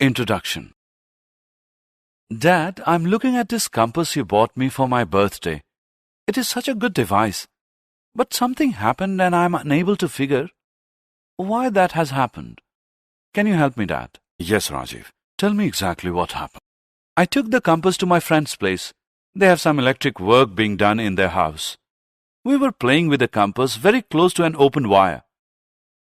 Introduction. Dad, I'm looking at this compass you bought me for my birthday. It is such a good device. But something happened and I'm unable to figure why that has happened. Can you help me, Dad? Yes, Rajiv. Tell me exactly what happened. I took the compass to my friend's place. They have some electric work being done in their house. We were playing with the compass very close to an open wire.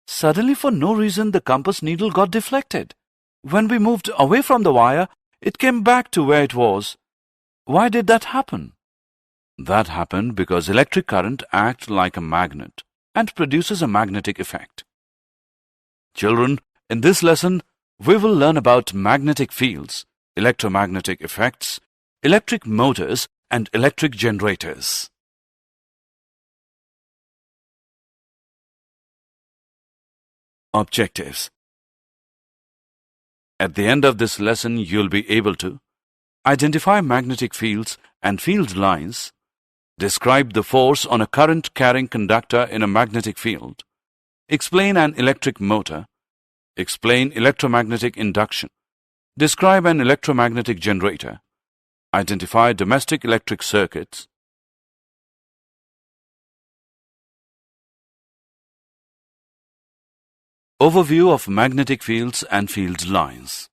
Suddenly, for no reason, the compass needle got deflected. When we moved away from the wire, it came back to where it was. Why did that happen? That happened because electric current acts like a magnet and produces a magnetic effect. Children, in this lesson, we will learn about magnetic fields, electromagnetic effects, electric motors, and electric generators. Objectives. At the end of this lesson, you'll be able to identify magnetic fields and field lines, describe the force on a current-carrying conductor in a magnetic field, explain an electric motor, explain electromagnetic induction, describe an electromagnetic generator, identify domestic electric circuits. Overview of magnetic fields and field lines.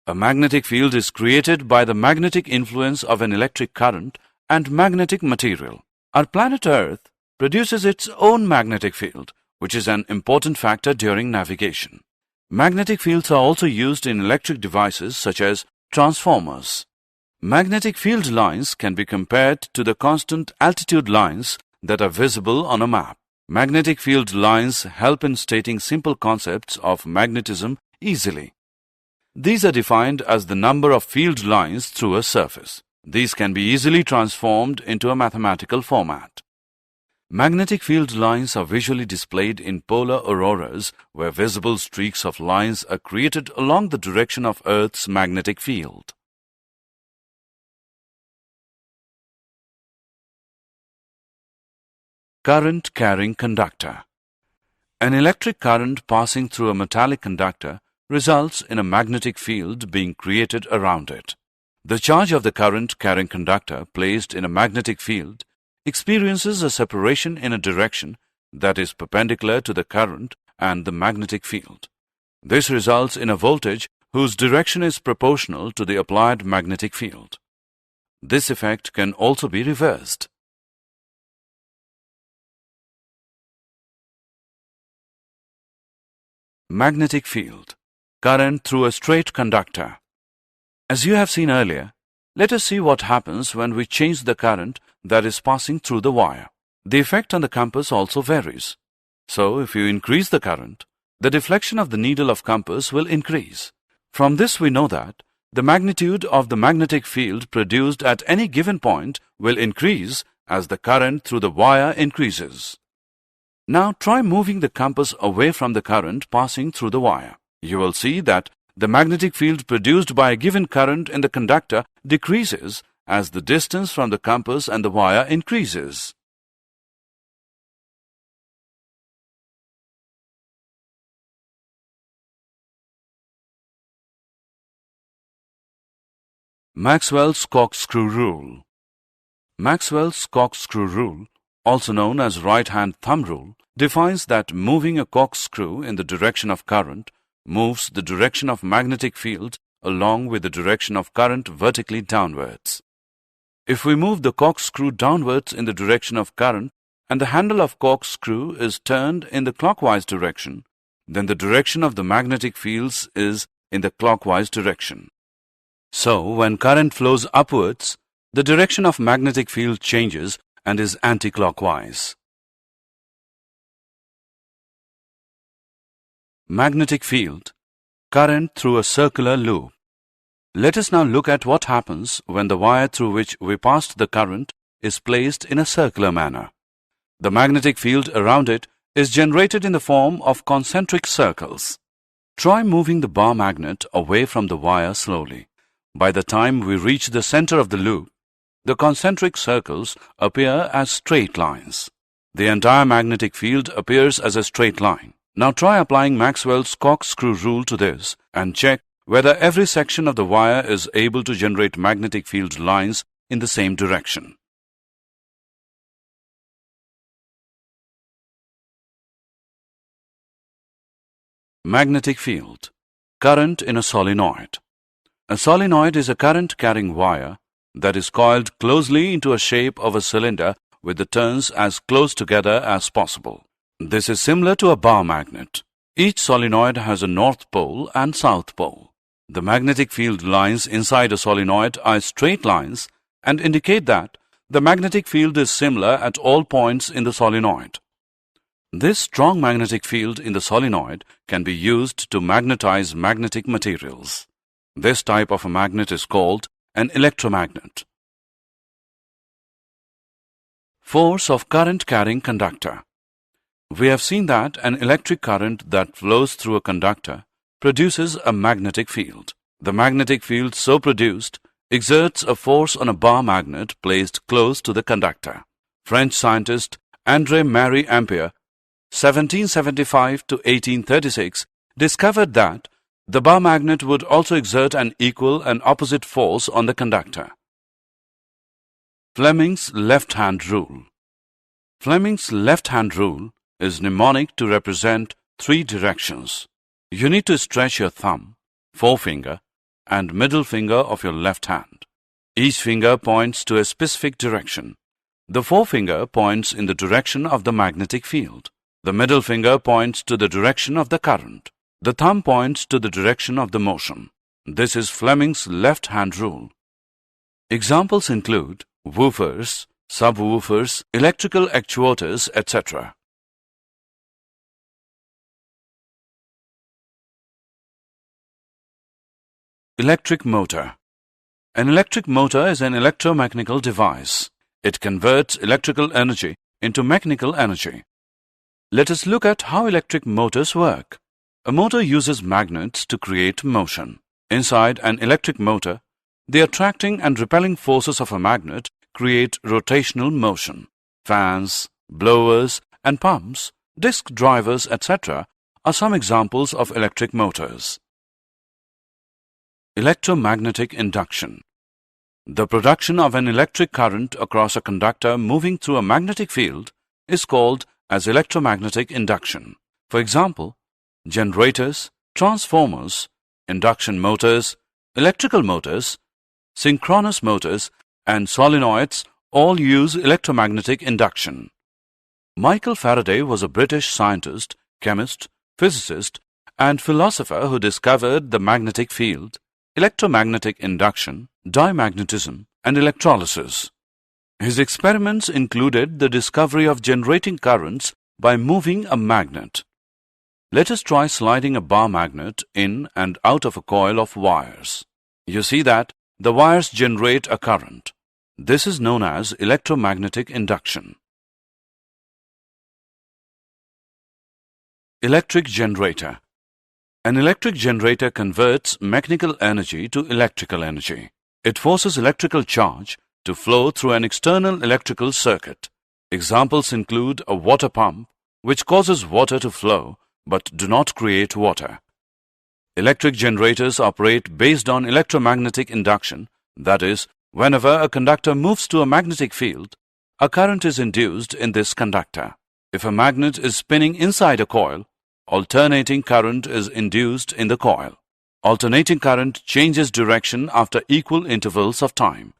A magnetic field is created by the magnetic influence of an electric current and magnetic material. Our planet Earth produces its own magnetic field, which is an important factor during navigation. Magnetic fields are also used in electric devices such as transformers. Magnetic field lines can be compared to the constant altitude lines that are visible on a map. Magnetic field lines help in stating simple concepts of magnetism easily. These are defined as the number of field lines through a surface. These can be easily transformed into a mathematical format. Magnetic field lines are visually displayed in polar auroras, where visible streaks of lines are created along the direction of Earth's magnetic field. Current-carrying conductor. An electric current passing through a metallic conductor results in a magnetic field being created around it. The charge of the current-carrying conductor placed in a magnetic field experiences a separation in a direction that is perpendicular to the current and the magnetic field. This results in a voltage whose direction is proportional to the applied magnetic field. This effect can also be reversed. Magnetic field. Current through a straight conductor. As you have seen earlier, let us see what happens when we change the current that is passing through the wire. The effect on the compass also varies. So, if you increase the current, the deflection of the needle of compass will increase. From this we know that the magnitude of the magnetic field produced at any given point will increase as the current through the wire increases. Now try moving the compass away from the current passing through the wire. You will see that the magnetic field produced by a given current in the conductor decreases as the distance from the compass and the wire increases. Maxwell's corkscrew rule. Maxwell's corkscrew rule, also known as right-hand thumb rule, defines that moving a corkscrew in the direction of current moves the direction of magnetic field along with the direction of current vertically downwards. If we move the corkscrew downwards in the direction of current and the handle of corkscrew is turned in the clockwise direction, then the direction of the magnetic fields is in the clockwise direction. So, when current flows upwards, the direction of magnetic field changes and is anti-clockwise. Magnetic field. Current through a circular loop. Let us now look at what happens when the wire through which we passed the current is placed in a circular manner. The magnetic field around it is generated in the form of concentric circles. Try moving the bar magnet away from the wire slowly. By the time we reach the center of the loop, the concentric circles appear as straight lines. The entire magnetic field appears as a straight line. Now try applying Maxwell's corkscrew rule to this and check whether every section of the wire is able to generate magnetic field lines in the same direction. Magnetic field. Current in a solenoid. A solenoid is a current-carrying wire that is coiled closely into a shape of a cylinder with the turns as close together as possible. This is similar to a bar magnet. Each solenoid has a north pole and south pole. The magnetic field lines inside a solenoid are straight lines and indicate that the magnetic field is similar at all points in the solenoid. This strong magnetic field in the solenoid can be used to magnetize magnetic materials. This type of a magnet is called an electromagnet. Force of current-carrying conductor. We have seen that an electric current that flows through a conductor produces a magnetic field. The magnetic field so produced exerts a force on a bar magnet placed close to the conductor. French scientist André-Marie Ampère, 1775 to 1836, discovered that the bar magnet would also exert an equal and opposite force on the conductor. Fleming's left-hand rule. Fleming's left-hand rule is mnemonic to represent three directions. You need to stretch your thumb, forefinger, and middle finger of your left hand. Each finger points to a specific direction. The forefinger points in the direction of the magnetic field. The middle finger points to the direction of the current. The thumb points to the direction of the motion. This is Fleming's left-hand rule. Examples include woofers, subwoofers, electrical actuators, etc. Electric motor. An electric motor is an electromechanical device. It converts electrical energy into mechanical energy. Let us look at how electric motors work. A motor uses magnets to create motion. Inside an electric motor, the attracting and repelling forces of a magnet create rotational motion. Fans, blowers, and pumps, disc drivers, etc. are some examples of electric motors. Electromagnetic induction. The production of an electric current across a conductor moving through a magnetic field is called as electromagnetic induction. For example, generators, transformers, induction motors, electrical motors, synchronous motors, and solenoids all use electromagnetic induction. Michael Faraday was a British scientist, chemist, physicist, and philosopher who discovered the magnetic field, electromagnetic induction, diamagnetism, and electrolysis. His experiments included the discovery of generating currents by moving a magnet. Let us try sliding a bar magnet in and out of a coil of wires. You see that the wires generate a current. This is known as electromagnetic induction. Electric generator. An electric generator converts mechanical energy to electrical energy. It forces electrical charge to flow through an external electrical circuit. Examples include a water pump, which causes water to flow but do not create water. Electric generators operate based on electromagnetic induction, that is, whenever a conductor moves to a magnetic field, a current is induced in this conductor. If a magnet is spinning inside a coil, alternating current is induced in the coil. Alternating current changes direction after equal intervals of time.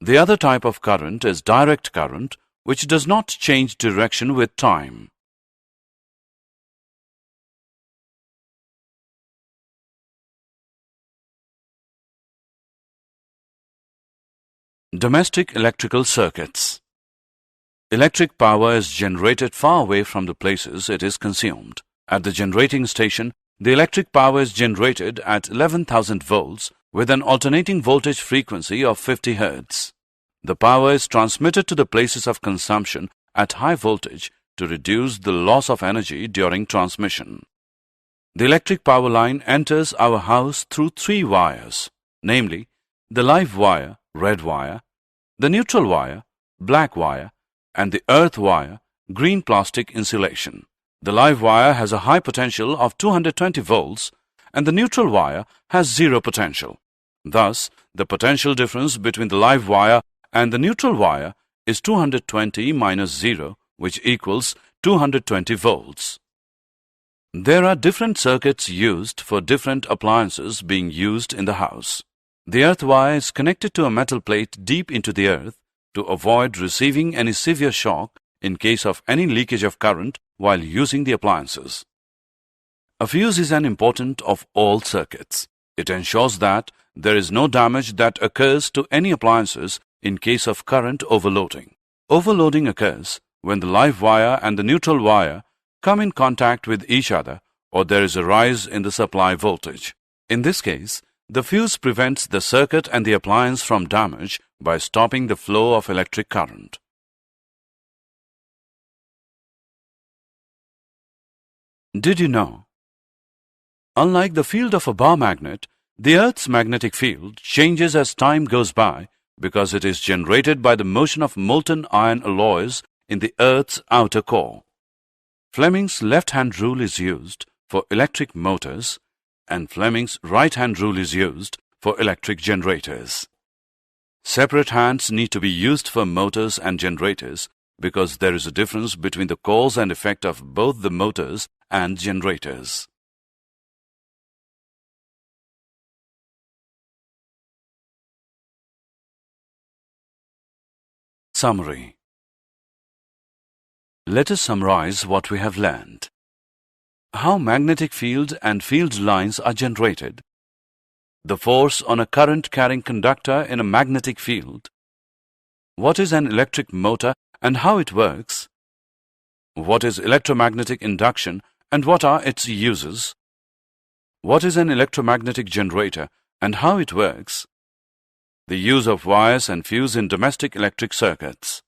The other type of current is direct current, which does not change direction with time. Domestic electrical circuits. Electric power is generated far away from the places it is consumed. At the generating station, the electric power is generated at 11,000 volts with an alternating voltage frequency of 50 Hz. The power is transmitted to the places of consumption at high voltage to reduce the loss of energy during transmission. The electric power line enters our house through three wires, namely the live wire, red wire, the neutral wire, black wire, and the earth wire, green plastic insulation. The live wire has a high potential of 220 volts and the neutral wire has zero potential. Thus, the potential difference between the live wire and the neutral wire is 220 minus 0, which equals 220 volts. There are different circuits used for different appliances being used in the house. The earth wire is connected to a metal plate deep into the earth to avoid receiving any severe shock in case of any leakage of current while using the appliances. A fuse is an important of all circuits. It ensures that there is no damage that occurs to any appliances in case of current overloading. Overloading occurs when the live wire and the neutral wire come in contact with each other or there is a rise in the supply voltage. In this case, the fuse prevents the circuit and the appliance from damage by stopping the flow of electric current. Did you know? Unlike the field of a bar magnet, the Earth's magnetic field changes as time goes by because it is generated by the motion of molten iron alloys in the Earth's outer core. Fleming's left-hand rule is used for electric motors and Fleming's right-hand rule is used for electric generators. Separate hands need to be used for motors and generators because there is a difference between the cause and effect of both the motors and generators. Summary. Let us summarize what we have learned. How magnetic field and field lines are generated. The force on a current-carrying conductor in a magnetic field. What is an electric motor and how it works? What is electromagnetic induction and what are its uses? What is an electromagnetic generator and how it works? The use of wires and fuse in domestic electric circuits.